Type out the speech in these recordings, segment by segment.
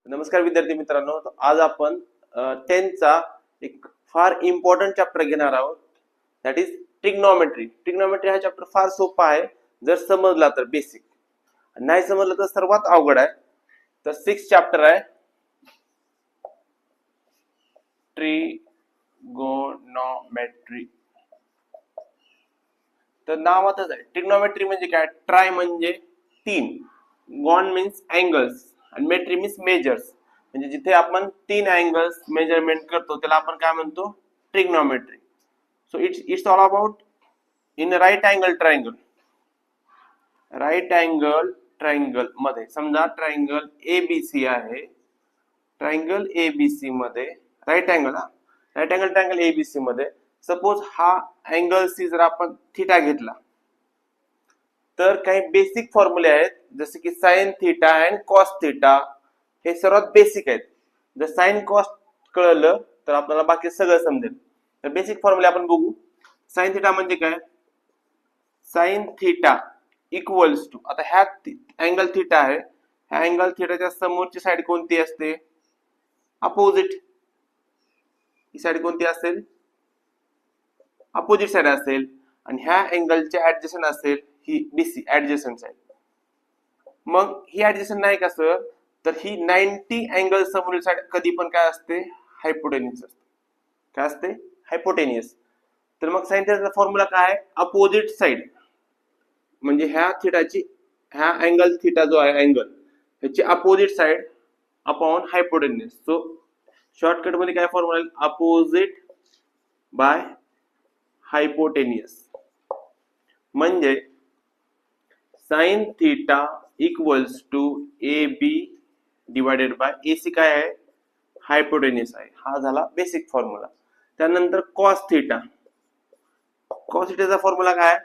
नमस्कार विद्यार्थी मित्रांनो, आज आपण 10th चा एक फार इम्पॉर्टंट चॅप्टर घेणार आहोत. That is trigonometry. ट्रिग्नोमेट्री हा चॅप्टर फार सोपा आहे जर समजला तर, बेसिक. नाही समजलं तर सर्वात अवघड आहे. तर 6th चॅप्टर आहे ट्रिगोनोमेट्री. तर नावातच आहे. ट्रिग्नोमेट्री म्हणजे काय? ट्राय म्हणजे 3, गॉन मीन्स अँगल्स आणि मेट्री मीन्स मेजर्स. म्हणजे जिथे आपण 3 अँगल्स मेजरमेंट करतो त्याला आपण काय म्हणतो? Trigonometry. So it's all about in right angle triangle. Right angle triangle मध्ये समजा ट्रायंगल एबीसी आहे. ट्रायंगल एबीसी मध्ये राईट अँगल ट्रायंगल एबीसी मध्ये सपोज हा अँगल सी जर आपण थीटा घेतला तर काही बेसिक फॉर्म्युले आहेत, जसे की sine theta and cos theta. हे सर्वात बेसिक आहेत. जर साइन कॉस कळलं तर आपल्याला बाकी सगळं समजेल. तर बेसिक फॉर्म्युले आपण बघू. साइन थीटा म्हणजे काय? साइन थीटा इक्वल्स टू, आता ह्या अँगल थीटा आहे, ह्या अँगल थीटाच्या समोरची साइड कोणती असते? अपोजिट. ही साइड कोणती असेल? अपोजिट साइड असेल. आणि ह्या अँगलच्या ऍडजस्टंट असेल ही बीसी, ऍडजस्टंट साइड. मग ही ऍडजस्टंट नाही का सर, तर ही 90 अँगल समोरील साइड कधी पण काय असते? हायपोटेनियस असते. काय असते? हायपोटेनियस. तर मग साइन थीटाचा फॉर्म्युला काय? अपोजिट साइड म्हणजे ह्या थीटाची, ह्या अँगल थीटा जो आहे अँगल, ह्याची opposite side upon hypotenuse. So shortcut मध्ये काय फॉर्म्युला? Opposite by hypotenuse. म्हणजे sine theta equals to A B divided by AC. काय आहे? हायपोटेनियस आहे. हा झाला बेसिक फॉर्म्युला. त्यानंतर कॉस थीटा. कॉस थीटाचा फॉर्म्युला काय?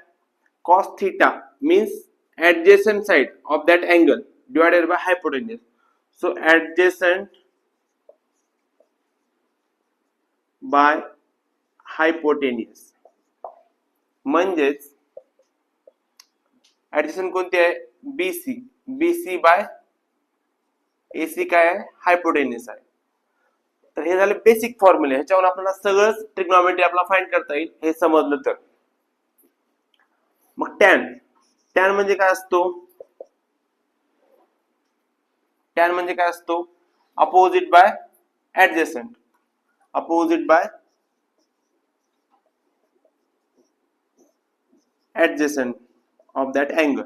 Cos theta means adjacent side of that angle divided by hypotenuse. So adjacent by hypotenuse. म्हणजेच adjacent कोणती आहे? बीसी. बीसी बाय एसी काय आहे? हायपोटेनियस आहे. तर हे झाले बेसिक फॉर्म्युले. ह्याच्यावर आपल्याला सगळंच ट्रिग्नोमेट्री आपल्याला फाइंड करता येईल हे समजलं तर. मग टॅन. टॅन म्हणजे काय असतो? टॅन म्हणजे काय असतो? Opposite bye adjacent. Opposite bye adjacent of that angle.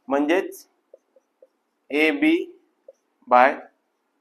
म्हणजेच ए बी बाय